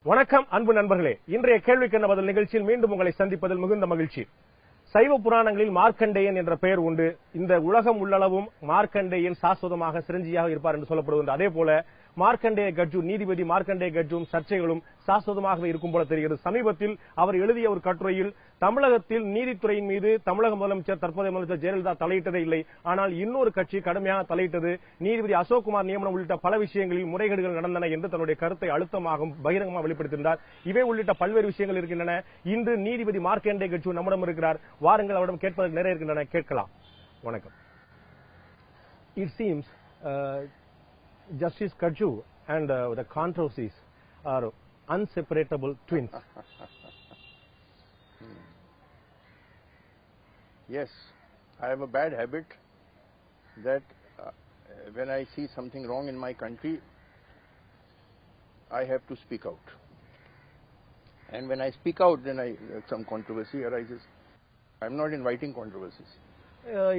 வணக்கம் அன்பு நண்பர்களே, இன்றைய கேள்விக்கென்ன பதில் நிகழ்ச்சியில் மீண்டும் உங்களை சந்திப்பதில் மிகுந்த மகிழ்ச்சி. சைவ புராணங்களில் மார்க்கண்டேயன் என்ற பெயர் உண்டு. இந்த உலகம் உள்ளளவும் மார்க்கண்டேயன் சாஸ்வதமாக சிரஞ்சீவியாக இருப்பார் என்று சொல்லப்படுகிறது. அதே போல மார்க்கண்டேய கட்ஜு, நீதிபதி மார்க்கண்டேய கட்ஜும் சர்ச்சைகளும் சாஸ்வதமாக இருக்கும் போல தெரிகிறது. சமீபத்தில் அவர் எழுதிய ஒரு கட்டுரையில் தமிழகத்தில் நீதித்துறையின் மீது தமிழக முதலமைச்சர், தற்போதைய முதலமைச்சர் ஜெயலலிதா தலையிட்டதே இல்லை, ஆனால் இன்னொரு கட்சி கடுமையாக தலையிட்டது. நீதிபதி அசோக்குமார் நியமனம் உள்ளிட்ட பல விஷயங்களில் முறைகேடுகள் நடந்தன என்று தன்னுடைய கருத்தை அழுத்தமாக பகிரங்கமாக வெளிப்படுத்தினார். இவை உள்ளிட்ட பல்வேறு விஷயங்கள் இருக்கின்றன. இன்று நீதிபதி மார்க்கண்டேய கட்ஜு நம்மிடம் இருக்கிறார். வாருங்கள், அவரிடம் கேட்பதற்கு நிறைய இருக்கின்றன, கேட்கலாம். வணக்கம். It seems Justice Kajju and the controversies are inseparable twins. Yes, I have a bad habit that when I see something wrong in my country, I have to speak out. And when I speak out, then some controversy arises. I'm not inviting controversies.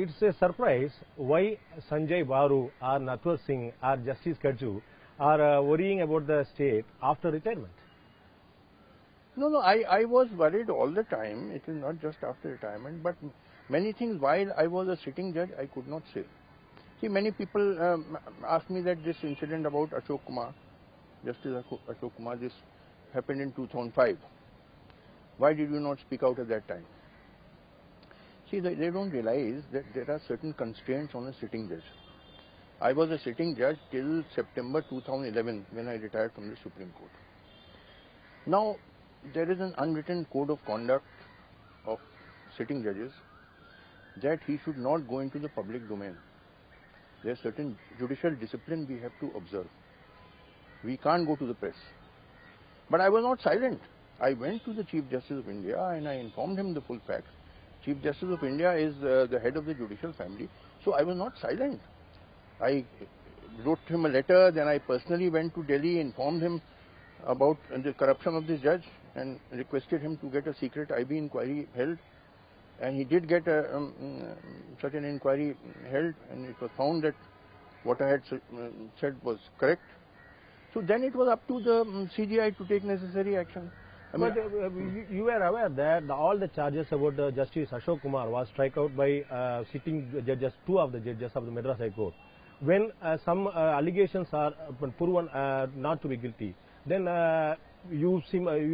It's a surprise why Sanjay Baru or Natwar Singh or Justice Kajju are worrying about the state after retirement. No, I was worried all the time. It is not just after retirement, but many things while I was a sitting judge, I could not say. See, many people ask me that this incident about Ashok Kumar, Justice Ashok Kumar, this happened in 2005. Why did you not speak out at that time? See, they don't realize that there are certain constraints on a sitting judge. I was a sitting judge till September 2011 when I retired from the Supreme Court. Now, there is an unwritten code of conduct of sitting judges that he should not go into the public domain. There is certain judicial discipline we have to observe. We can't go to the press. But I was not silent. I went to the Chief Justice of India and I informed him the full facts. Chief Justice of India is the head of the judicial family, so I was not silent. I wrote him a letter, then I personally went to Delhi, informed him about the corruption of this judge and requested him to get a secret IB inquiry held. And he did get such an inquiry held, and it was found that what I had said was correct. So then it was up to the CJI to take necessary action. But you were aware that all the charges about Justice Ashok Kumar was struck out by sitting judges, two of the judges of the Madras High Court. When some allegations are proven not to be guilty, then you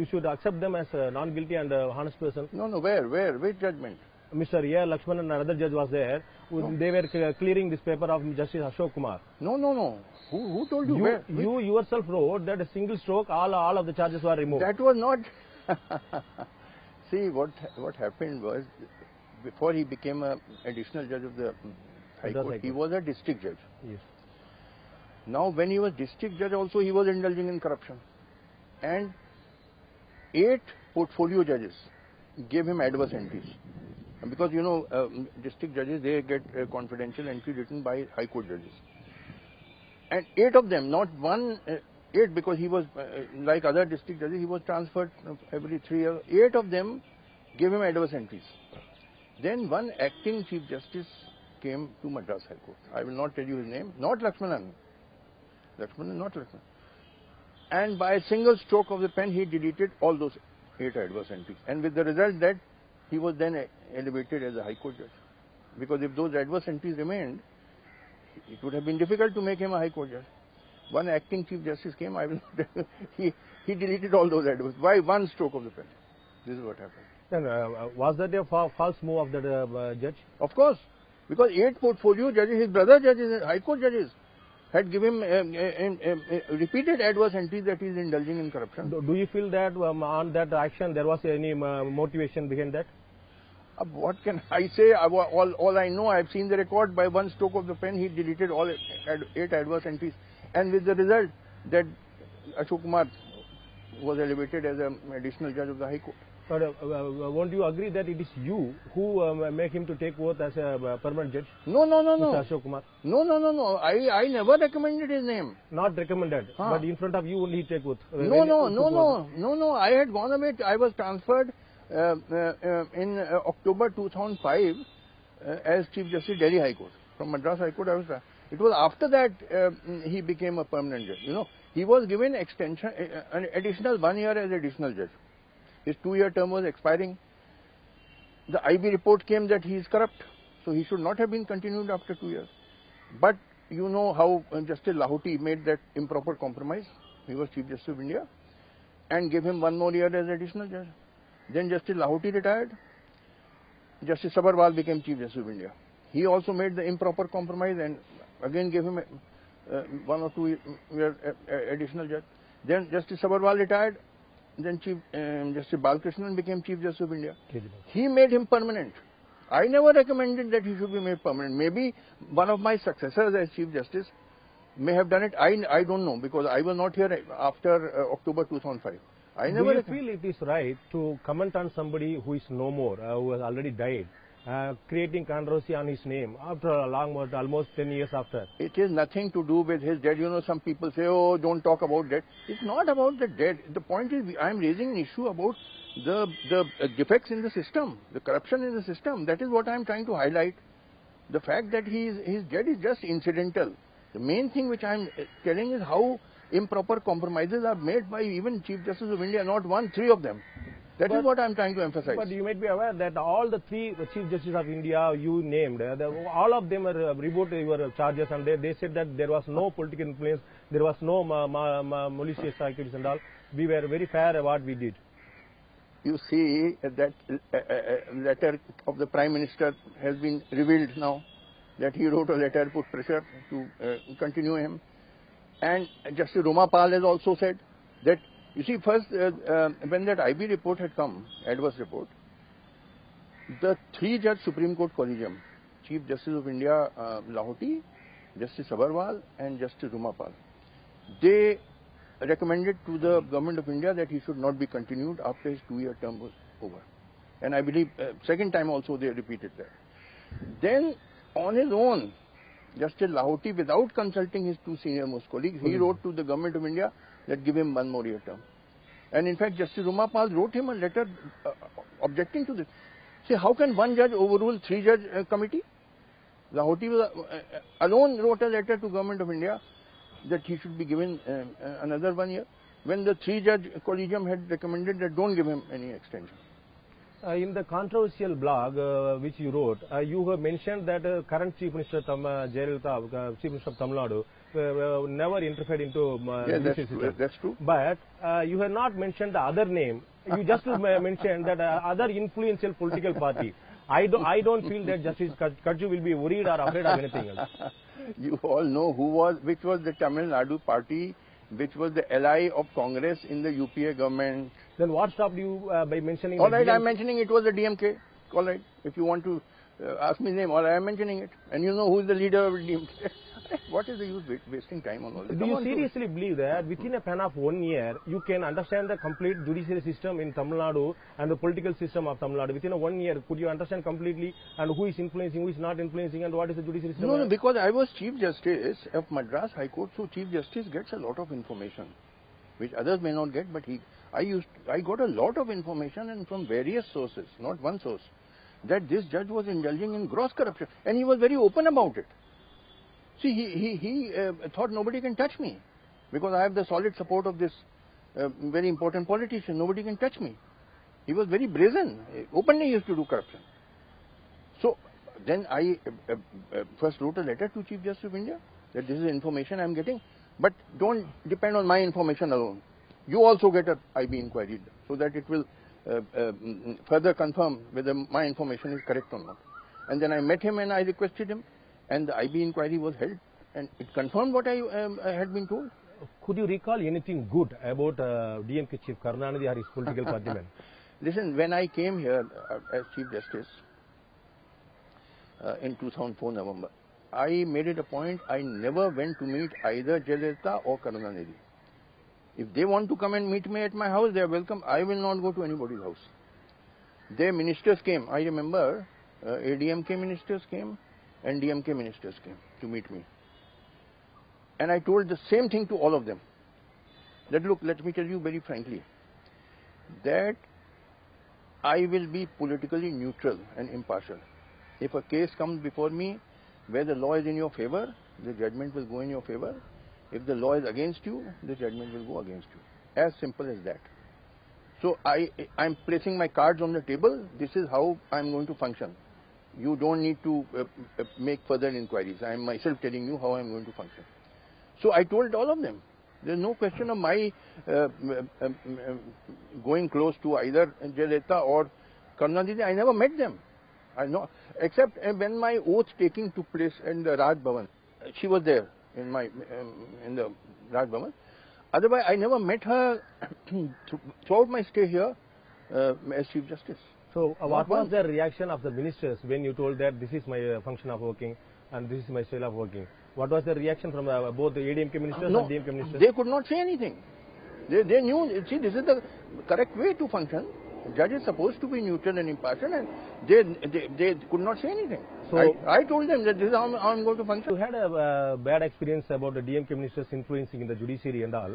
should accept them as a non-guilty and honest person. No, which judgment? Mr. A. Lakshman and another judge was there. No. They were clearing this paper of Justice Ashok Kumar. No. Who told you? You yourself wrote that a single stroke, all of the charges were removed. That was not. See, what happened was, before he became an additional judge of the High Court, he was a district judge. Yes. Now, when he was district judge, also he was indulging in corruption, and 8 portfolio judges gave him adverse entries. Because district judges, they get confidential entry written by High Court judges. And 8 of them, not one, 8 because he was, like other district judges, he was transferred every 3 years. 8 of them gave him adverse entries. Then one acting Chief Justice came to Madras High Court. I will not tell you his name, not Lakshmanan. Not Lakshmanan. And by a single stroke of the pen, he deleted all those 8 adverse entries. And with the result that he was then elevated as a High Court judge. Because if those adverse entries remained, it would have been difficult to make him a High Court judge. One acting Chief Justice came, he deleted all those adverse by one stroke of the pen. This is what happened. Then, was that a false move of the judge? Of course. Because 8 portfolio judges, his brother judges, High Court judges, had given repeated adverse entries that he is indulging in corruption. Do you feel that on that action there was any motivation behind that? What can I say? All I know, I have seen the record. By one stroke of the pen, he deleted all 8 adverse entries, and with the result that Ashok Kumar was elevated as an additional judge of the High Court. But won't you agree that it is you who make him to take oath as a permanent judge? No. Mr. Ashok Kumar. No. I never recommended his name. Not recommended, but in front of you only he take oath. No. I had gone away. I was transferred in October 2005 as Chief Justice Delhi High Court. From Madras High Court, I was. It was after that he became a permanent judge. he was given extension, an additional 1 year as additional judge. His 2-year term was expiring. The IB report came that he is corrupt, so he should not have been continued after 2 years. But you know how Justice Lahoti made that improper compromise. He was Chief Justice of India and gave him 1 more year as additional judge. Then Justice Lahoti retired. Justice Sabharwal became Chief Justice of India. He also made the improper compromise and again gave him 1 or 2 year additional judge. Then Justice Sabharwal retired. Then Justice Balakrishnan became Chief Justice of India. He made him permanent. I never recommended that he should be made permanent. Maybe one of my successors as Chief Justice may have done it. I don't know, because I was not here after October 2005. Do you feel it is right to comment on somebody who is no more, who has already died, creating controversy on his name after a long, almost 10 years after? It is nothing to do with his death. You know, some people say, oh, don't talk about death. It's not about the death. The point is, I am raising an issue about the defects in the system, the corruption in the system. That is what I am trying to highlight. The fact that his death is just incidental. The main thing which I am telling is how improper compromises are made by even Chief Justice of India, not 1, 3 of them. That is what I am trying to emphasize. But you might be aware that all the 3 Chief Justices of India you named, all of them rebutted your charges, and they said that there was no political influence, there was no malicious activities and all. We were very fair at what we did. You see that letter of the Prime Minister has been revealed now, that he wrote a letter, put pressure to continue him. And Justice Romapal has also said that, you see, first when that IB report had come, adverse report, the 3-judge Supreme Court Collegium, Chief Justice of India Lahoti, Justice Sabharwal and Justice Romapal, they recommended to the Government of India that he should not be continued after his 2-year term was over. And I believe second time also they repeated that. Then on his own, Justice Lahoti, without consulting his 2 senior-most colleagues, he wrote to the Government of India that give him 1 more year term. And in fact, Justice Romapal wrote him a letter objecting to this. See, how can 1 judge overrule 3-judge committee? Lahoti alone wrote a letter to Government of India that he should be given another 1 year, when the 3-judge collegium had recommended that don't give him any extension. In the controversial blog which you wrote, you have mentioned that current Chief Minister Jayalalitha, Chief Minister of Tamil Nadu, never interfered into that's true. But you have not mentioned the other name. You just mentioned that other influential political party. I don't feel that Justice Kajju will be worried or afraid of anything else. You all know which was the Tamil Nadu party, which was the ally of Congress in the UPA government. Then what stopped you by mentioning? All right, I am mentioning it was the DMK. All right, if you want to ask me name, all right, I am mentioning it. And you know who is the leader of DMK. What is the use wasting time on all this? Do you seriously believe that within a span of 1 year, you can understand the complete judiciary system in Tamil Nadu and the political system of Tamil Nadu? Within a 1 year, could you understand completely and who is influencing, who is not influencing, and what is the judiciary system? No, because I was Chief Justice of Madras High Court, so Chief Justice gets a lot of information, which others may not get, but I got a lot of information, and from various sources, not one source, that this judge was indulging in gross corruption, and he was very open about it. See, he thought nobody can touch me, because I have the solid support of this very important politician. Nobody can touch me. He was very brazen, openly used to do corruption. So then I first wrote a letter to Chief Justice of India that this is information I am getting, but don't depend on my information alone. You also get an IB inquiry so that it will further confirm whether my information is correct or not. And then I met him and I requested him, and the IB inquiry was held, and it confirmed what I had been told. Could you recall anything good about DMK Chief Karunanidhi or his political party man? Listen, when I came here as Chief Justice in 2004 November, I made it a point I never went to meet either Jayalalitha or Karunanidhi. If they want to come and meet me at my house, they are welcome. I will not go to anybody's house. Their ministers came. I remember ADMK ministers came and DMK ministers came to meet me. And I told the same thing to all of them. That look, let me tell you very frankly, that I will be politically neutral and impartial. If a case comes before me where the law is in your favor, the judgment will go in your favor. If the law is against you, the judgment will go against you. As simple as that. So I'm placing my cards on the table. This is how I'm going to function. You don't need to make further inquiries. I'm myself telling you how I'm going to function. So I told all of them. There's no question of my going close to either Jayalalitha or Karunanidhi. I never met them. I know, except when my oath taking took place in the Raj Bhavan. She was there in the Raj Bhavan. Otherwise, I never met her throughout my stay here as Chief Justice. So, what was the reaction of the ministers when you told that this is my function of working and this is my style of working? What was the reaction from both the ADMK ministers and DMK ministers? They could not say anything. They knew, see, this is the correct way to function. Judge is supposed to be neutral and impartial, and they could not say anything. So I told them that this is how I'm going to function. You had a bad experience about the DMK ministers influencing in the judiciary and all.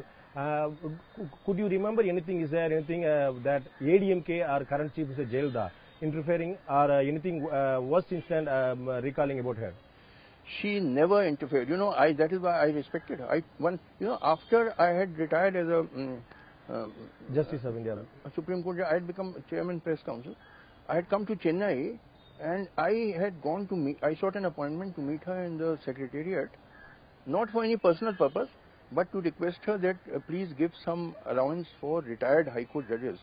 Could you remember anything? Is there anything that ADMK or current Chief Minister Jayalalitha interfering or anything worst incident recalling about her? She never interfered. You know, that is why I respected her. After I had retired as a Justice of India, Supreme Court, I had become Chairman Press Council. I had come to Chennai, and I had gone to meet. I sought an appointment to meet her in the Secretariat, not for any personal purpose, but to request her that please give some allowance for retired High Court judges,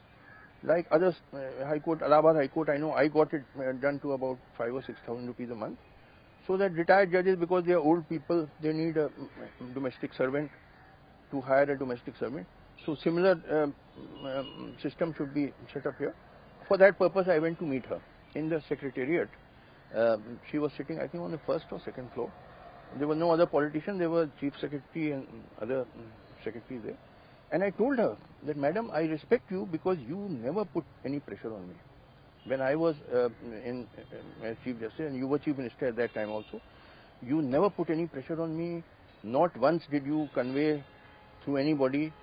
like others. High Court, Allahabad High Court, I know I got it done to about 5,000 or 6,000 rupees a month. So that retired judges, because they are old people, they need a domestic servant, to hire a domestic servant. So similar system should be set up here. For that purpose, I went to meet her in the Secretariat. She was sitting, I think, on the first or second floor. There were no other politicians. There were Chief Secretary and other secretaries there. And I told her that, Madam, I respect you because you never put any pressure on me. When I was as Chief Justice, and you were Chief Minister at that time also, you never put any pressure on me. Not once did you convey to anybody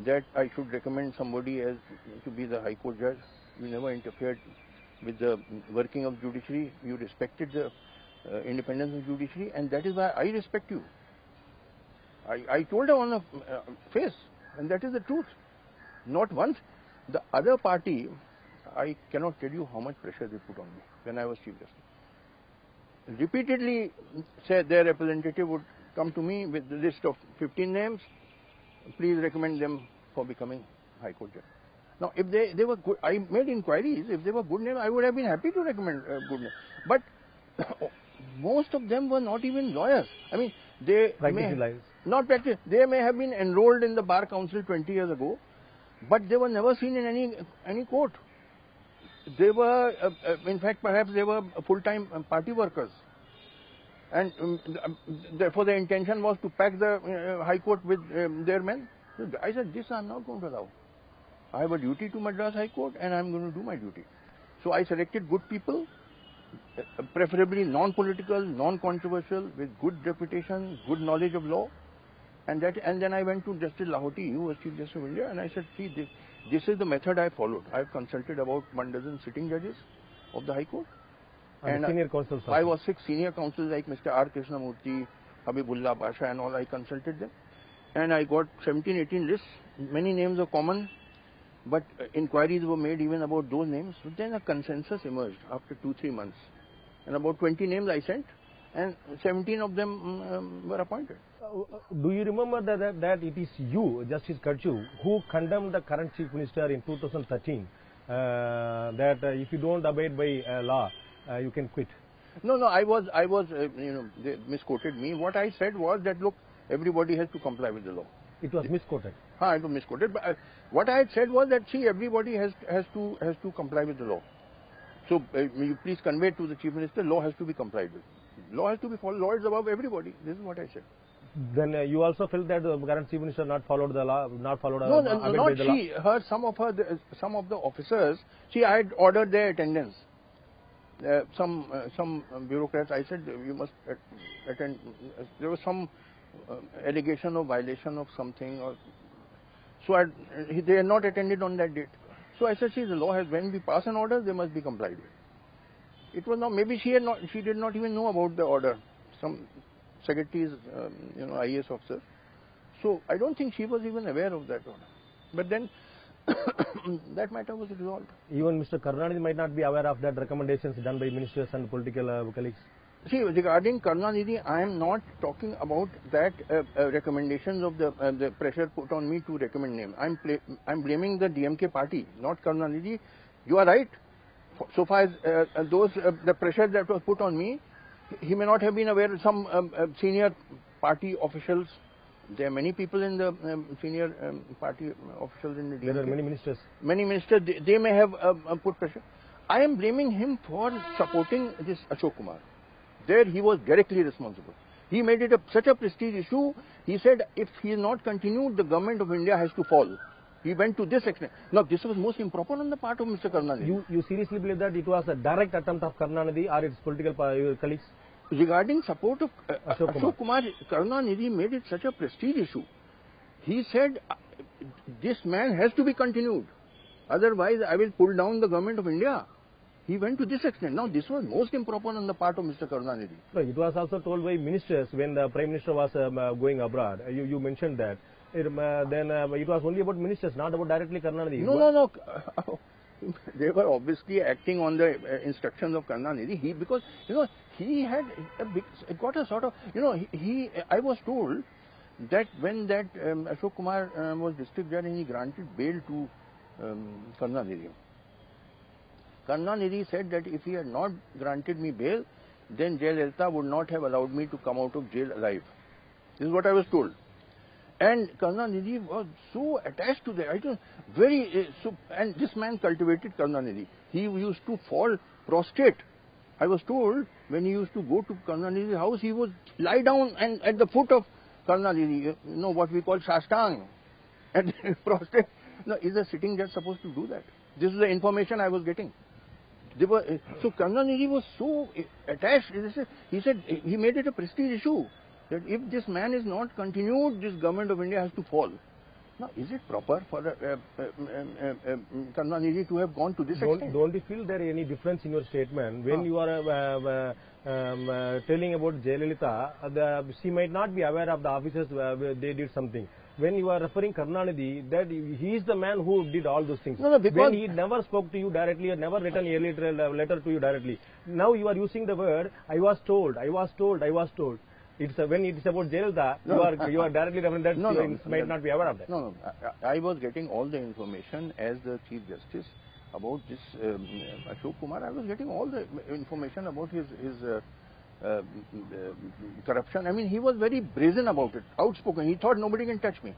that I should recommend somebody as to be the High Court judge. You never interfered with the working of judiciary. You respected the independence of judiciary, and that is why I respect you. I told her on the face, and that is the truth. Not once. The other party, I cannot tell you how much pressure they put on me when I was Chief Justice. Repeatedly said their representative would come to me with the list of 15 names. Please recommend them for becoming High Court judge. Now, if they were good, I made inquiries. If they were good names, I would have been happy to recommend good names. But most of them were not even lawyers. I mean, they not practice. They may have been enrolled in the Bar Council 20 years ago, but they were never seen in any court. They were, in fact, perhaps they were full-time party workers. And therefore, the intention was to pack the High Court with their men. So I said, this I am not going to allow. I have a duty to Madras High Court, and I am going to do my duty. So I selected good people, preferably non-political, non-controversial, with good reputation, good knowledge of law. And then I went to Justice Lahoti, who was Chief Justice of India, and I said, see, this is the method I followed. I have consulted about 12 sitting judges of the High Court. And senior counsels. 5 or 6 senior counsels like Mr. R. Krishnamurthy, Habibullah Pasha and all, I consulted them. And I got 17, 18 lists. Many names are common, but inquiries were made even about those names. So then a consensus emerged after 2-3 months. And about 20 names I sent, and 17 of them were appointed. Do you remember that it is you, Justice Kachhu, who condemned the current Chief Minister in 2013 that if you don't abide by law, you can quit? No, I was, they misquoted me. What I said was that, look, everybody has to comply with the law. It was misquoted. It was misquoted. But what I had said was that, see, everybody has to comply with the law. So you please convey to the Chief Minister, law has to be complied with. Law has to be followed. Law is above everybody. This is what I said. Then you also felt that the current Chief Minister not followed the law, not followed. No, not she. Some of the officers. See, I had ordered their attendance. Some bureaucrats, I said, you must attend. There was some allegation of violation of something, or so they had not attended on that date. So I said, see, the law has, when we pass an order, they must be complied with. It was not, maybe she did not even know about the order. Some secretaries, IAS officer. So I don't think she was even aware of that order. But then that matter was resolved. Even Mr. Karunanidhi might not be aware of that recommendations done by ministers and political colleagues. See, regarding Karunanidhi, I am not talking about that recommendations of the pressure put on me to recommend name. I'm blaming the DMK party, not Karunanidhi. You are right. So far as the pressure that was put on me, he may not have been aware. Some senior party officials, there are many people in the senior party officials in the DMK. There are many ministers. Many ministers, they may have put pressure. I am blaming him for supporting this Ashok Kumar. There he was directly responsible. He made it such a prestige issue. He said if he is not continued, the government of India has to fall. He went to this extent. Now, this was most improper on the part of Mr. Karunanidhi. You seriously believe that it was a direct attempt of Karunanidhi or its political colleagues? Regarding support of Ashok Kumar, Karunanidhi made it such a prestige issue. He said, this man has to be continued. Otherwise, I will pull down the government of India. He went to this extent. Now, this was most improper on the part of Mr. Karunanidhi. No, it was also told by ministers when the Prime Minister was going abroad. You mentioned that. Then it was only about ministers, not about directly Karunanidhi. No. They were obviously acting on the instructions of Karunanidhi. Because, he had got a sort of, I was told that when that Ashok Kumar was district judge and he granted bail to Karunanidhi. Karunanidhi said that if he had not granted me bail, then Jayalalitha would not have allowed me to come out of jail alive. This is what I was told. And Karunanidhi was so attached to that. And this man cultivated Karunanidhi. He used to fall prostrate. I was told when he used to go to Karunanidhi's house, he would lie down and at the foot of Karunanidhi, what we call Shastang, and prostrate. Now, is a sitting judge supposed to do that? This is the information I was getting. So Karunanidhi was so attached. He said he made it a prestige issue that if this man is not continued, this government of India has to fall. Now, is it proper for Karunanidhi to have gone to this extent? Don't you feel there any difference in your statement when you are telling about Jayalalitha? She might not be aware of the officers they did something. When you are referring Karunanidhi, that he is the man who did all those things. No, because when he never spoke to you directly or never written a letter to you directly. Now you are using the word, I was told. When it is about Jayalalitha, you are directly referring that you might not be aware of that. No. I was getting all the information as the Chief Justice about this Ashok Kumar. I was getting all the information about his corruption. I mean, he was very brazen about it, outspoken. He thought nobody can touch me.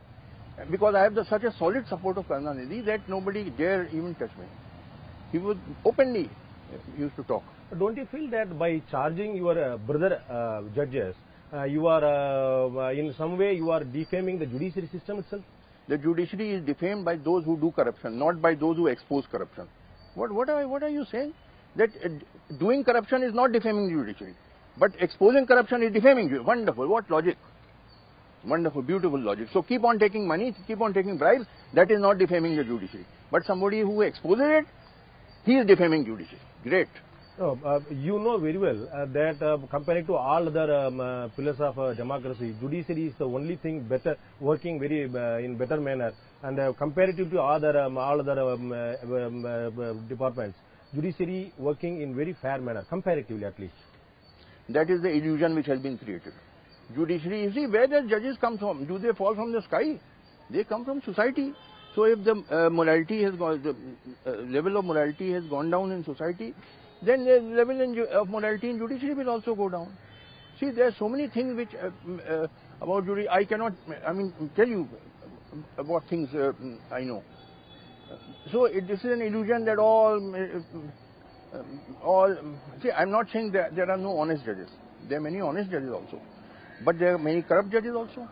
Because I have such a solid support of Karunanidhi that nobody dare even touch me. He was openly used to talk. Don't you feel that by charging your brother judges, you are in some way you are defaming the judiciary system itself? The judiciary is defamed by those who do corruption, not by those who expose corruption. What are you saying? That doing corruption is not defaming the judiciary, but exposing corruption is defaming you. Wonderful. What logic? Wonderful, beautiful logic. So keep on taking money, keep on taking bribes. That is not defaming the judiciary. But somebody who exposes it, he is defaming judiciary. Great. No, you know very well that compared to all other pillars of democracy, judiciary is the only thing better working very in better manner, and comparative to all other departments, judiciary working in very fair manner, comparatively at least. That is the illusion which has been created. Judiciary, you see, where the judges come from? Do they fall from the sky? They come from society. So if the morality has gone, the level of morality has gone down in society, then the level of morality in judiciary will also go down. See, there are so many things which about judiciary I cannot, tell you what things I know. So this is an illusion that see, I'm not saying that there are no honest judges. There are many honest judges also, but there are many corrupt judges also.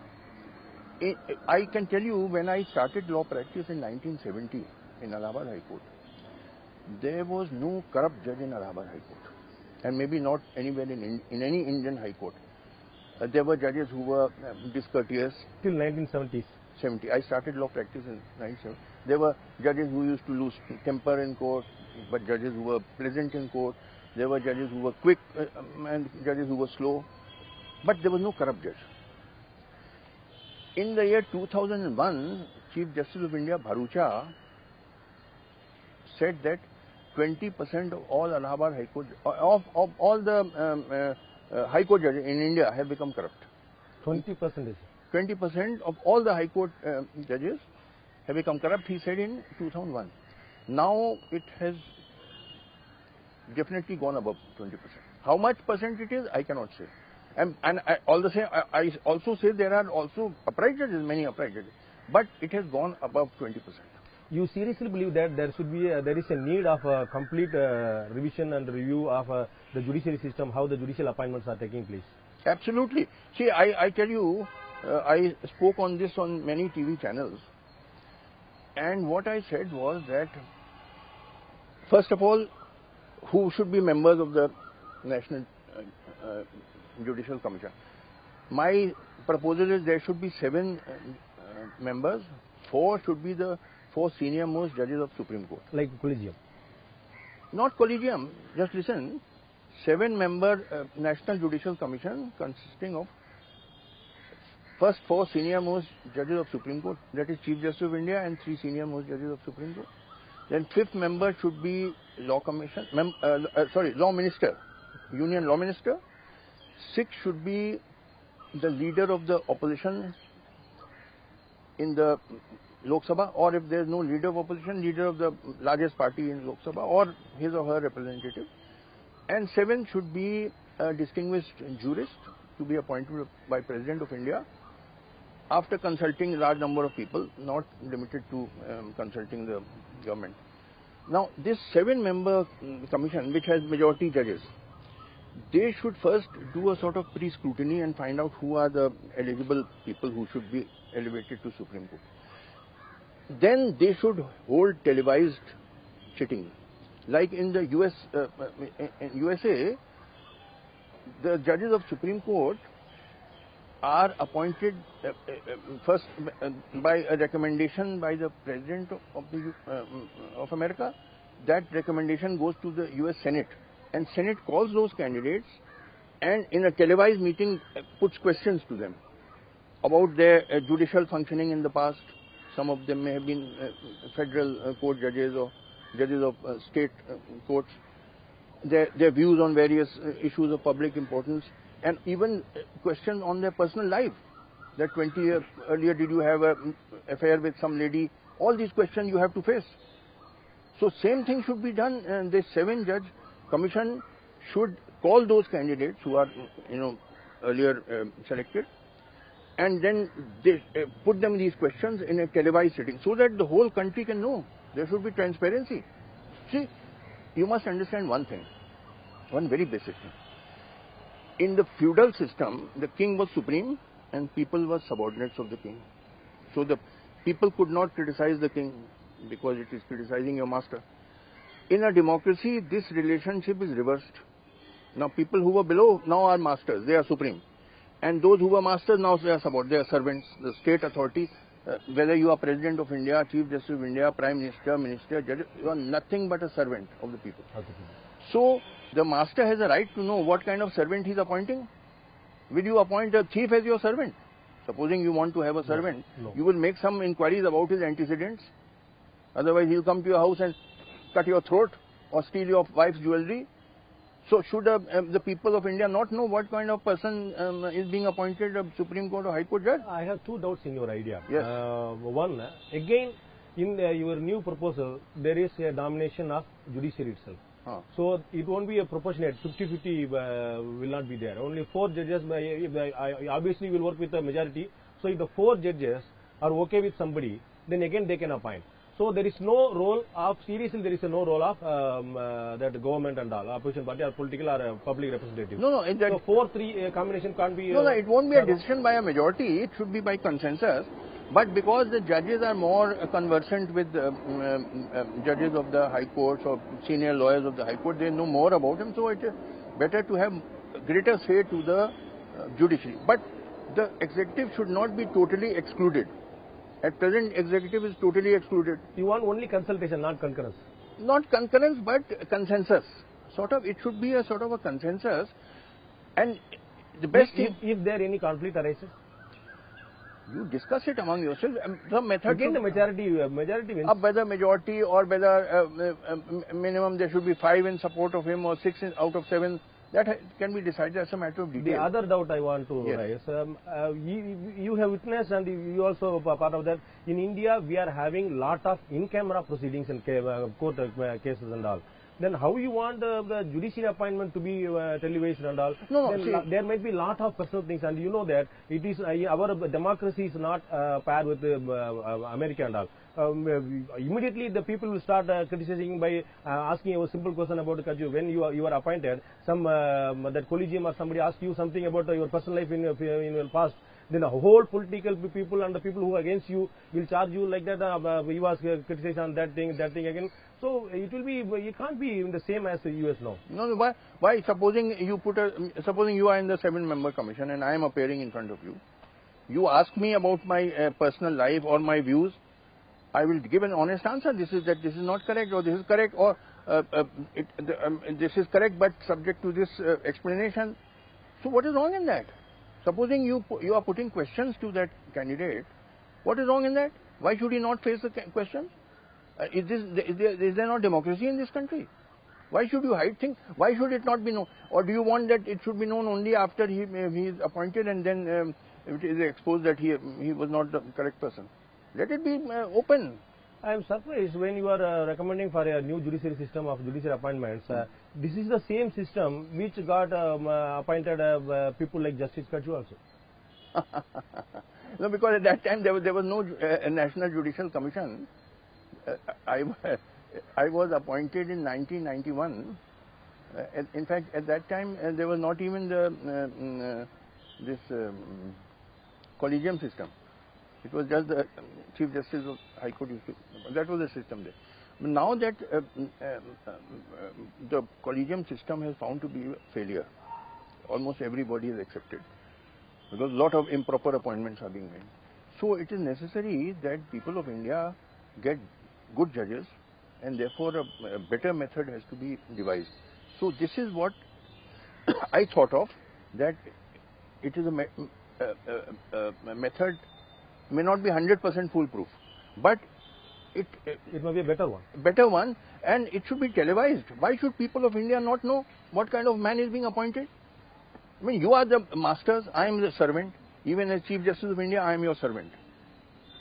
I can tell you, when I started law practice in 1970 in Allahabad High Court, there was no corrupt judge in Allahabad High Court, and maybe not anywhere in any Indian High Court. There were judges who were discourteous. Till 1970s. 70. I started law practice in 1970. There were judges who used to lose temper in court, but judges who were pleasant in court. There were judges who were quick and judges who were slow. But there was no corrupt judge. In the year 2001, Chief Justice of India Bharucha said that 20% of all Allahabad High Court, of all the High Court judges in India have become corrupt. 20%. 20% of all the High Court judges have become corrupt, he said in 2001. Now it has definitely gone above 20%. How much percent it is, I cannot say. And I also say there are also upright judges, many upright judges, but it has gone above 20%. You seriously believe that there is a need of a complete revision and review of the judiciary system, how the judicial appointments are taking place? Absolutely. See, I tell you, I spoke on this on many TV channels, and what I said was that, first of all, who should be members of the National Judicial Commission? My proposal is there should be 7 members. 4 should be the 4 senior most judges of Supreme Court. Like collegium? Not collegium, just listen. 7-member National Judicial Commission consisting of first 4 senior most judges of Supreme Court, that is Chief Justice of India, and 3 senior most judges of Supreme Court. Then 5th member should be Law Commission, Law Minister, Union Law Minister. 6th should be the leader of the opposition in the Lok Sabha, or if there is no leader of opposition, leader of the largest party in Lok Sabha, or his or her representative. And 7th should be a distinguished jurist to be appointed by President of India after consulting a large number of people, not limited to consulting the government. Now, this 7-member commission, which has majority judges, they should first do a sort of pre-scrutiny and find out who are the eligible people who should be elevated to Supreme Court. Then they should hold televised sitting. Like in the USA, the judges of Supreme Court are appointed first by a recommendation by the President of America. That recommendation goes to the US Senate, and Senate calls those candidates and in a televised meeting puts questions to them about their judicial functioning in the past. Some of them may have been federal court judges or judges of state courts. Their views on various issues of public importance, and even questions on their personal life. That 20 years earlier, did you have an affair with some lady? All these questions you have to face. So same thing should be done, and this 7-judge commission should call those candidates who are, earlier selected, and then they put them these questions in a televised sitting so that the whole country can know. There should be transparency. See, you must understand one thing, one very basic thing. In the feudal system, the king was supreme and people were subordinates of the king. So the people could not criticize the king because it is criticizing your master. In a democracy, this relationship is reversed. Now people who were below now are masters, they are supreme. And those who were masters now they are subordinates, they are servants. The state authority, whether you are President of India, Chief Justice of India, Prime Minister, Minister, Judge, you are nothing but a servant of the people. So the master has a right to know what kind of servant he is appointing. Will you appoint a thief as your servant? Supposing you want to have a servant, No. you will make some inquiries about his antecedents. Otherwise, he will come to your house and cut your throat or steal your wife's jewelry. So should the people of India not know what kind of person is being appointed a Supreme Court or High Court judge? I have 2 doubts in your idea. Yes. One, again, in your new proposal, there is a domination of judiciary itself. So it won't be a proportionate, 50-50 will not be there. Only 4 judges, obviously will work with the majority. So if the 4 judges are okay with somebody, then again they can appoint. So there is no role of, seriously there is no role of that government and all, opposition party or political or public representative. No. So 4-3 combination can't be... No, it won't be a decision by a majority, it should be by consensus. But because the judges are more conversant with judges of the High Courts or senior lawyers of the High Court, they know more about them, so it is better to have greater say to the judiciary. But the executive should not be totally excluded. At present, executive is totally excluded. You want only consultation, not concurrence? Not concurrence, but consensus. It should be a sort of a consensus. And the best thing... If there any conflict arises? You discuss it among yourselves. Some method. Again, the majority wins. Whether majority or whether minimum there should be 5 in support of him or 6 out of 7, that can be decided as a matter of detail. The other doubt I want to Yes. raise, you have witnessed and you also are part of that. In India, we are having lot of in-camera proceedings and court cases and all. Then how you want the judiciary appointment to be televised and all? No, Then see- there might be lot of personal things, and you know that it is our democracy is not paired with America and all. Immediately the people will start criticizing by asking a simple question about Kaju. When you are appointed, some that collegium or somebody asked you something about your personal life in your past. Then the whole political people and the people who are against you will charge you like that. He was criticized on that thing again. So it will be, it can't be the same as the US now. No, why? Supposing you are in the 7-member commission and I am appearing in front of you. You ask me about my personal life or my views. I will give an honest answer. This is not correct, or this is correct, or this is correct but subject to this explanation. So what is wrong in that? Supposing you are putting questions to that candidate, what is wrong in that? Why should he not face the questions? Is there not democracy in this country? Why should you hide things? Why should it not be known? Or do you want that it should be known only after he is appointed and then it is exposed that he was not the correct person? Let it be open. I am surprised when you are recommending for a new judiciary system of judiciary appointments. This is the same system which got appointed people like Justice Kaju also. No, because at that time there was no National Judicial Commission. I was appointed in 1991. In fact, at that time there was not even this collegium system. It was just the Chief Justice of High Court. That was the system there. But now that the collegium system has found to be a failure, almost everybody is accepted because a lot of improper appointments are being made. So it is necessary that people of India get good judges, and therefore a better method has to be devised. So this is what I thought of, that it is a method may not be 100% foolproof, but it may be a better one. Better one, and it should be televised. Why should people of India not know what kind of man is being appointed? I mean, you are the masters, I am the servant. Even as Chief Justice of India, I am your servant.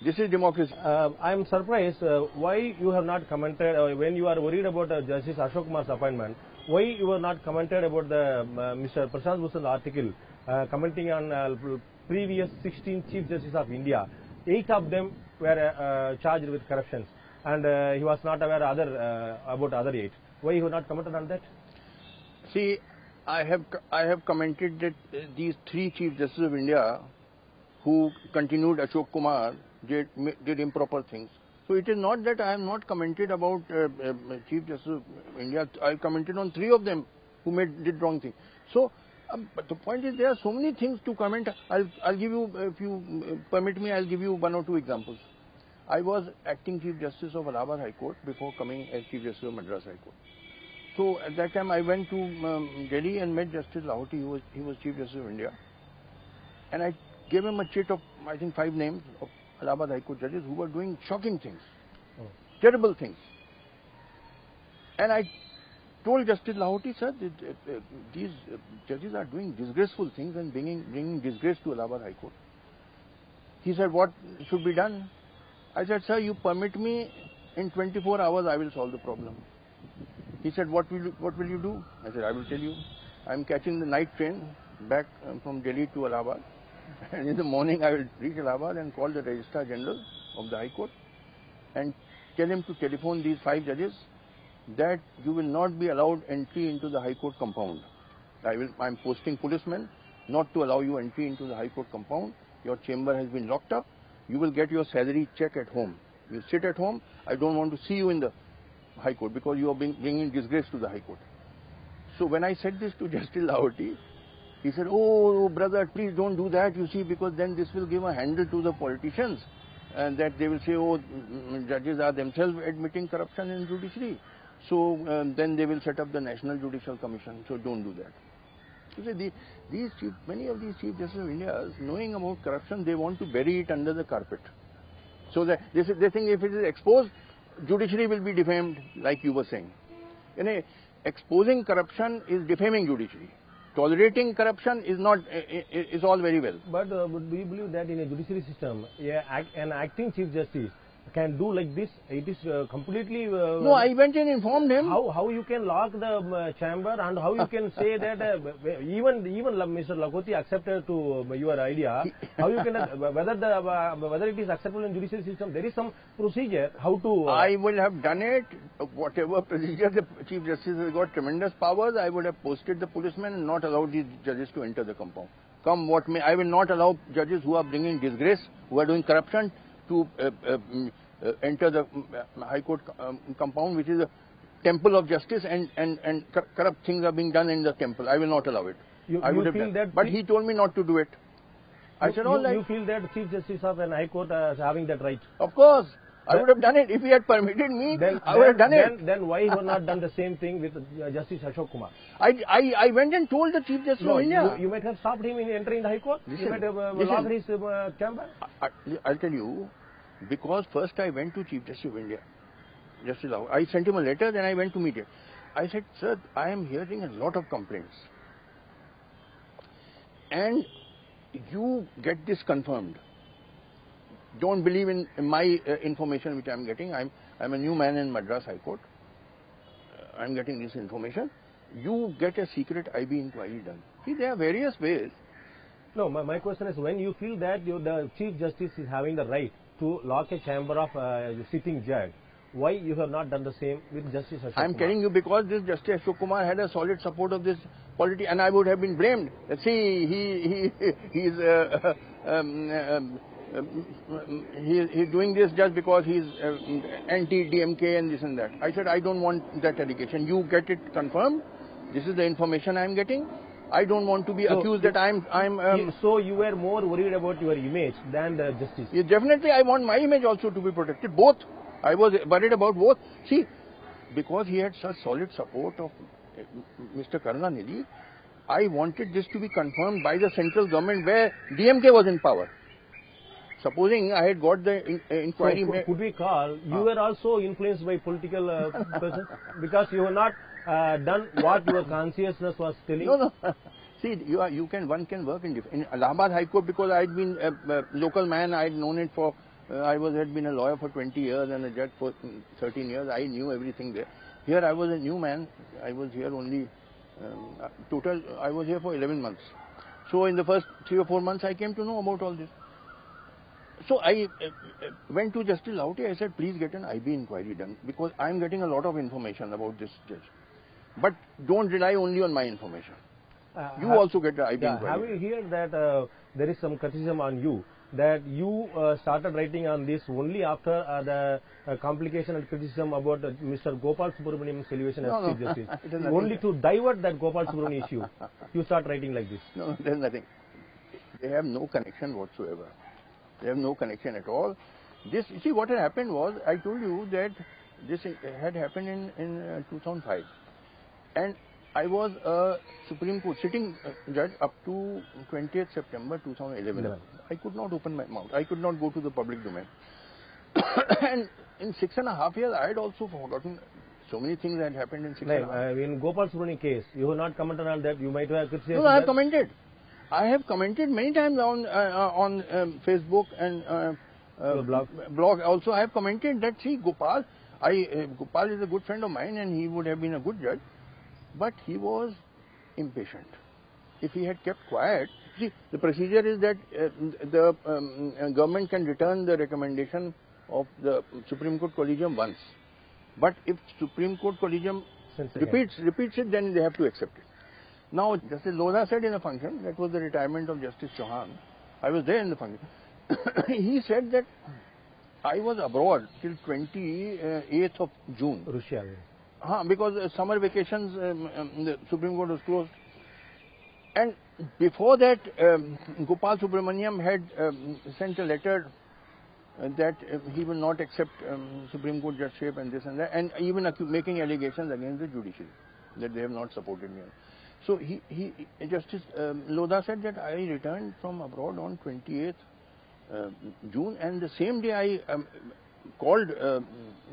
This is democracy. I am surprised why you have not commented when you are worried about Justice Ashok Kumar's appointment. Why you have not commented about the Mr. Prashant Bhushan's article commenting on previous 16 Chief Justices of India. 8 of them were charged with corruptions, and he was not aware about other 8. Why you have not commented on that? See, I have commented that these 3 Chief Justices of India who continued Ashok Kumar did improper things. So it is not that I have not commented about Chief Justice of India. I commented on 3 of them who did wrong things. So, but the point is there are so many things to comment. I'll give you, if you permit me, I'll give you 1 or 2 examples. I was acting Chief Justice of Allahabad High Court before coming as Chief Justice of Madras High Court. So at that time I went to Delhi and met Justice Lahoti. He was Chief Justice of India, and I gave him a chit of I think 5 names of Allahabad High Court judges who were doing shocking things, terrible things. And I told Justice Lahoti, sir, these judges are doing disgraceful things and bringing disgrace to Allahabad High Court. He said, what should be done? I said, sir, you permit me, in 24 hours I will solve the problem. He said, what will you do? I said, I will tell you. I am catching the night train back from Delhi to Allahabad. And in the morning I will reach Allahabad and call the Registrar General of the High Court and tell him to telephone these 5 judges that you will not be allowed entry into the High Court compound. I am posting policemen not to allow you entry into the High Court compound. Your chamber has been locked up. You will get your salary check at home. You sit at home. I don't want to see you in the High Court because you are bringing disgrace to the High Court. So when I said this to Justice Lahoti, he said, oh brother, please don't do that, you see, because then this will give a handle to the politicians and that they will say, oh, judges are themselves admitting corruption in judiciary. So then they will set up the National Judicial Commission, so don't do that. You see, many of these Chief Justices of India, knowing about corruption, they want to bury it under the carpet. So that they think if it is exposed, judiciary will be defamed, like you were saying. Exposing corruption is defaming judiciary. Tolerating corruption is not, is all very well. But do you believe that in a judiciary system, an acting Chief Justice can do like this? It is completely... no, I went and informed him. How you can lock the chamber, and how you can say that even Mr. Lakoti accepted to your idea, how you can, whether it is acceptable in judiciary system, there is some procedure how to... I will have done it, whatever procedure. The Chief Justice has got tremendous powers. I would have posted the policemen and not allowed these judges to enter the compound. Come what may, I will not allow judges who are bringing disgrace, who are doing corruption, to enter the High Court compound, which is a temple of justice, and corrupt things are being done in the temple. I will not allow it. I would have done that. But he told me not to do it. I said, all right. You feel that Chief Justice of an High Court is having that right? Of course. I would have done it. If he had permitted me, I would have done it. Then why you have not done the same thing with Justice Ashok Kumar? I went and told the Chief Justice of India. You might have stopped him in entering the High Court. You might have locked his chamber. I'll tell you, because first I went to Chief Justice of India. I sent him a letter, then I went to meet him. I said, sir, I am hearing a lot of complaints. And you get this confirmed. Don't believe in my information which I am getting. I'm a new man in Madras High Court. I'm getting this information. You get a secret IB inquiry done. See, there are various ways. No, my question is, when you feel that the Chief Justice is having the right to lock a chamber of sitting judge, why you have not done the same with Justice Ashok Kumar? I'm telling you, because this Justice Ashok Kumar had a solid support of this polity, and I would have been blamed. See, he's doing this just because he's anti-DMK and this and that. I said, I don't want that allegation. You get it confirmed. This is the information I'm getting. I don't want to be accused that I'm... So you were more worried about your image than the justice? Yeah, definitely, I want my image also to be protected. Both. I was worried about both. See, because he had such solid support of Mr. Karunanidhi, I wanted this to be confirmed by the central government where DMK was in power. Supposing I had got the inquiry... So could we call, you were also influenced by political persons? Because you have not done what your consciousness was telling? No. See, one can work in Allahabad High Court, because I had been a local man. I had known it for... had been a lawyer for 20 years and a judge for 13 years. I knew everything there. Here I was a new man. I was here only... I was here for 11 months. So in the first 3 or 4 months, I came to know about all this. So I went to Justice Lauti. I said, please get an IB inquiry done, because I am getting a lot of information about this judge. But don't rely only on my information. You also get the IB inquiry. Have you heard that there is some criticism on you, that you started writing on this only after the complication and criticism about Mr. Gopal Subramaniam's elevation as Chief Justice? Only to divert that Gopal Subramaniam issue, you start writing like this? No, there's nothing. They have no connection whatsoever. They have no connection at all. This, you see, what had happened was, I told you that this had happened in 2005. And I was a Supreme Court sitting judge up to 20th September 2011. I could not open my mouth. I could not go to the public domain. And in 6.5 years, I had also forgotten so many things that happened in 6.5 years. In Gopal Subramaniam case, you have not commented on that. You might have criticized. No, I have commented. I have commented many times on Facebook and blog. Also, I have commented that, see, Gopal is a good friend of mine and he would have been a good judge, but he was impatient. If he had kept quiet, see, the procedure is that the government can return the recommendation of the Supreme Court Collegium once. But if Supreme Court Collegium repeats it, then they have to accept it. Now, Justice Lodha said in a function, that was the retirement of Justice Chauhan. I was there in the function. He said that I was abroad till 28th of June. Russia. Because summer vacations, the Supreme Court was closed. And before that, Gopal Subramaniam had sent a letter that he will not accept Supreme Court judgeship and this and that, and even making allegations against the judiciary, that they have not supported me. So Justice Lodha said that I returned from abroad on 28th June, and the same day I called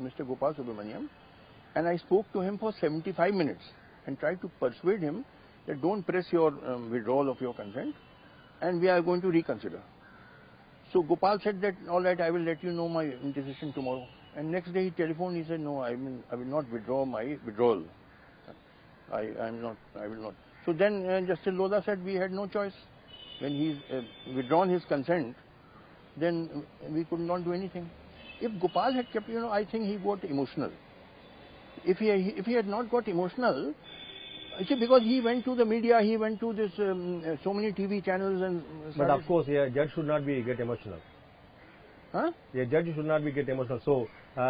Mr. Gopal Subramaniam, and I spoke to him for 75 minutes and tried to persuade him that don't press your withdrawal of your consent, and we are going to reconsider. So Gopal said that all right, I will let you know my decision tomorrow. And next day he telephoned. He said, no, I will not withdraw my withdrawal. I will not. So then Justice Lodha said we had no choice. When he's withdrawn his consent, then we could not do anything. If Gopal had kept, I think he got emotional. If he had not got emotional, you see, because he went to the media, he went to this so many TV channels and. But of course, a judge should not get emotional. Huh? A judge should not get emotional. So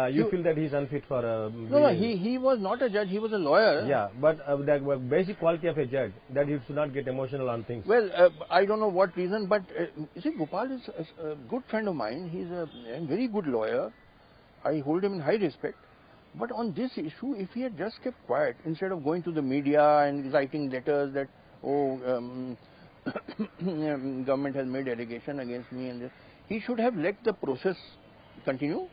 you feel that he's unfit for. No, he was not a judge. He was a lawyer. Yeah, but the basic quality of a judge, that he should not get emotional on things. Well, I don't know what reason, but you see, Gopal is a good friend of mine. He's a very good lawyer. I hold him in high respect. But on this issue, if he had just kept quiet, instead of going to the media and writing letters that, government has made allegation against me and this, he should have let the process continue.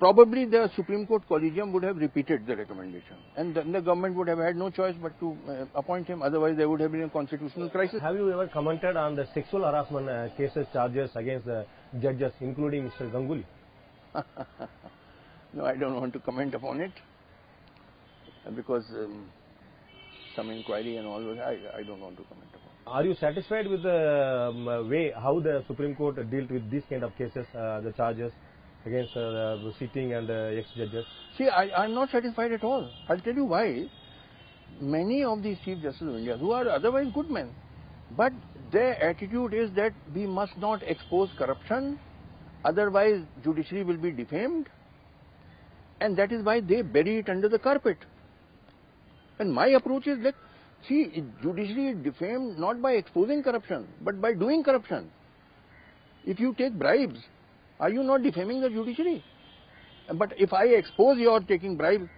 Probably the Supreme Court Collegium would have repeated the recommendation, and then the government would have had no choice but to appoint him. Otherwise, there would have been a constitutional crisis. Have you ever commented on the sexual harassment cases, charges against the judges, including Mr. Ganguly? No, I don't want to comment upon it because some inquiry and all that, I don't want to comment upon. Are you satisfied with the way how the Supreme Court dealt with these kind of cases, the charges against the sitting and ex-judges? See, I'm not satisfied at all. I'll tell you why. Many of these Chief Justices of India, who are otherwise good men, but their attitude is that we must not expose corruption, otherwise judiciary will be defamed. And that is why they bury it under the carpet. And my approach is that, see, judiciary is defamed not by exposing corruption, but by doing corruption. If you take bribes, are you not defaming the judiciary? But if I expose your taking bribes,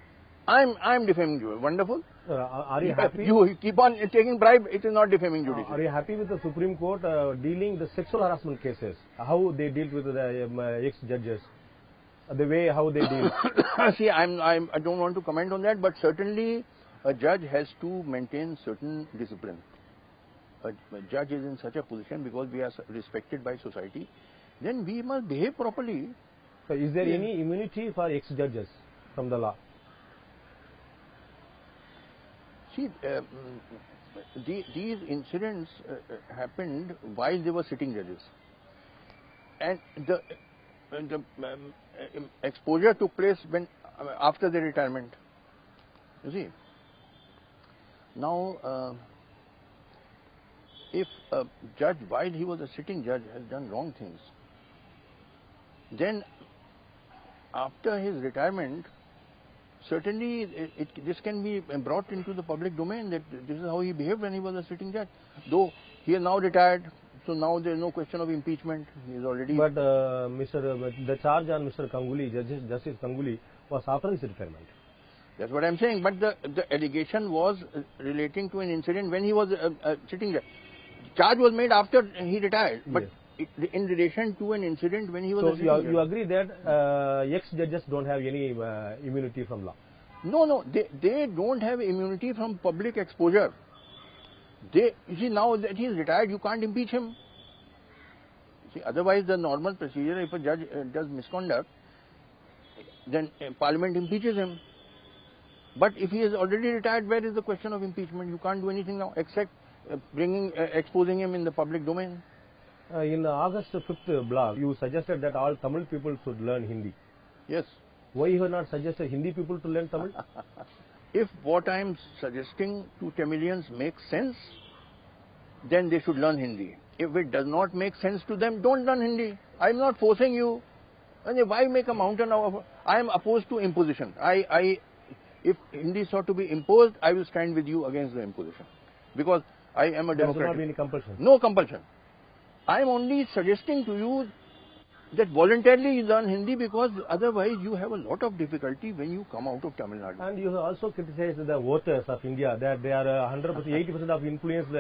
I'm defaming you. Wonderful. Are you happy? You keep on taking bribe, it is not defaming judiciary. Are you happy with the Supreme Court dealing the sexual harassment cases? How they deal with the ex-judges? The way how they deal. See, I don't want to comment on that, but certainly a judge has to maintain certain discipline. A judge is in such a position because we are respected by society, then we must behave properly. So is there any immunity for ex-judges from the law? See, these incidents happened while they were sitting judges. And the exposure took place after their retirement. You see. Now, if a judge, while he was a sitting judge, has done wrong things, then after his retirement, certainly this can be brought into the public domain that this is how he behaved when he was a sitting judge. Though he is now retired, so now there is no question of impeachment. He is already. But the charge on Mr. Ganguly, Justice Ganguly, was after his retirement. That's what I'm saying. But the allegation was relating to an incident when he was sitting judge. Charge was made after he retired, but in relation to an incident when he was. So you agree that ex-judges don't have any immunity from law? No, they don't have immunity from public exposure. You see, now that he is retired, you can't impeach him. See, otherwise the normal procedure, if a judge does misconduct, then Parliament impeaches him. But if he is already retired, where is the question of impeachment? You can't do anything now except exposing him in the public domain. In the August 5th blog, you suggested that all Tamil people should learn Hindi. Yes. Why you have not suggested Hindi people to learn Tamil? If what I am suggesting to Tamilians makes sense, then they should learn Hindi. If it does not make sense to them, don't learn Hindi. I am not forcing you. And why make a mountain out of? I am opposed to imposition. If Hindi sought to be imposed, I will stand with you against the imposition. Because I am a democrat. There should not be any compulsion. No compulsion. I am only suggesting to you that voluntarily is on Hindi because otherwise you have a lot of difficulty when you come out of Tamil Nadu. And you have also criticized the voters of India that they are 100%, 80% of influenced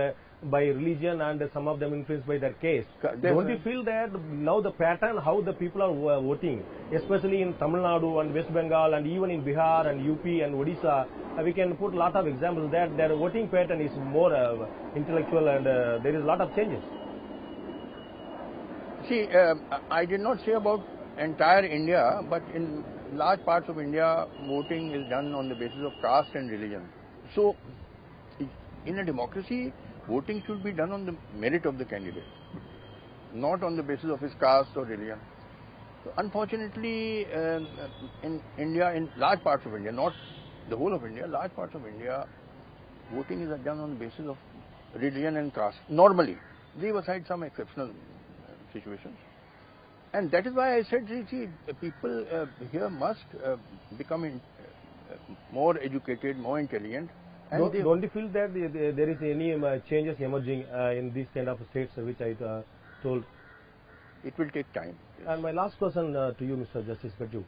by religion and some of them influenced by their caste. Don't you feel that now the pattern how the people are voting, especially in Tamil Nadu and West Bengal and even in Bihar and UP and Odisha, we can put a lot of examples that their voting pattern is more intellectual and there is a lot of changes. See, I did not say about entire India, but in large parts of India, voting is done on the basis of caste and religion. So, in a democracy, voting should be done on the merit of the candidate, not on the basis of his caste or religion. So, unfortunately, in India, in large parts of India, not the whole of India, large parts of India, voting is done on the basis of religion and caste. Normally, leave aside some exceptional situations. And that is why I said, see people here must become more educated, more intelligent. And don't you feel that there is any changes emerging in these kind of states which I told? It will take time. Yes. And my last question to you, Mr. Justice Gajju.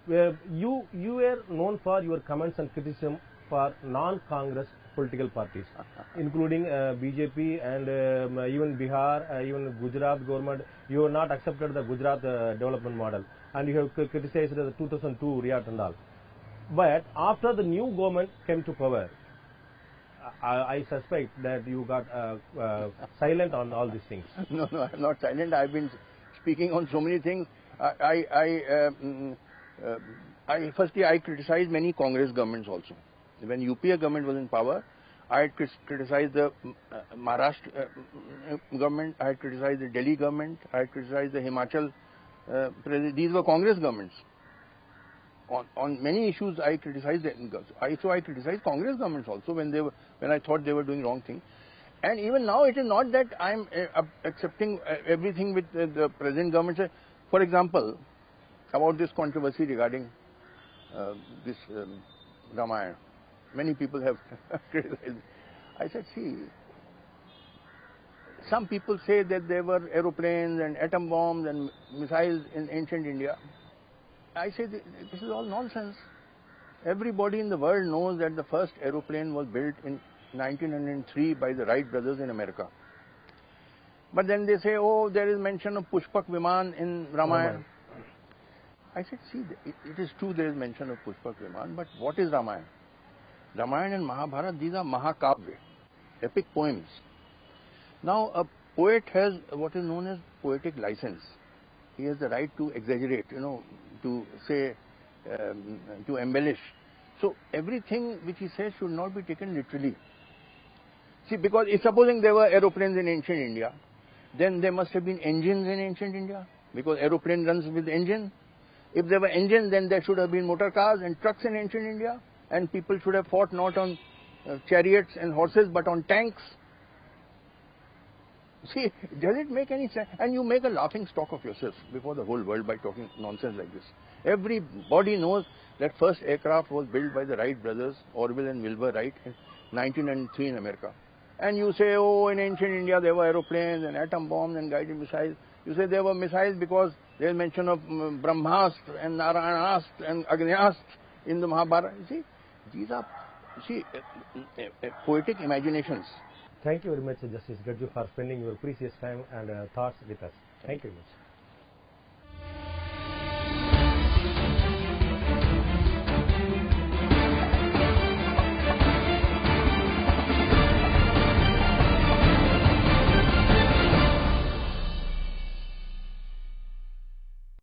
You were known for your comments and criticism for non-Congress political parties, including BJP and even Bihar, even Gujarat government. You have not accepted the Gujarat development model, and you have criticized the 2002 RIAT and all. But after the new government came to power, I suspect that you got silent on all these things. No, I'm not silent. I've been speaking on so many things. Firstly, I criticized many Congress governments also. When UPA government was in power, I had criticized the Maharashtra government, I had criticized the Delhi government, I had criticized the Himachal president. These were Congress governments. On many issues, I criticized them. So I criticized Congress governments also when I thought they were doing wrong thing. And even now, it is not that I am accepting everything with the present government. For example, about this controversy regarding this Ramayana. Many people have criticized. I said, see, some people say that there were aeroplanes and atom bombs and missiles in ancient India. I say this is all nonsense. Everybody in the world knows that the first aeroplane was built in 1903 by the Wright brothers in America. But then they say, oh, there is mention of Pushpak Viman in Ramayana. I said, see, it is true there is mention of Pushpak Viman, but what is Ramayana? Ramayana and Mahabharata, these are Mahakavya, epic poems. Now, a poet has what is known as poetic license. He has the right to exaggerate, to say, to embellish. So, everything which he says should not be taken literally. See, because if supposing there were aeroplanes in ancient India, then there must have been engines in ancient India, because aeroplane runs with engine. If there were engines, then there should have been motor cars and trucks in ancient India. And people should have fought not on chariots and horses, but on tanks. See, does it make any sense? And you make a laughing stock of yourself before the whole world by talking nonsense like this. Everybody knows that first aircraft was built by the Wright brothers, Orville and Wilbur Wright, in 1903 in America. And you say, oh, in ancient India there were aeroplanes and atom bombs and guided missiles. You say there were missiles because there is mention of Brahmastra and Narayanastra and Agnyastra in the Mahabharata. You see? These are, poetic imaginations. Thank you very much, Justice Gajju, for spending your precious time and thoughts with us. Thank you very much.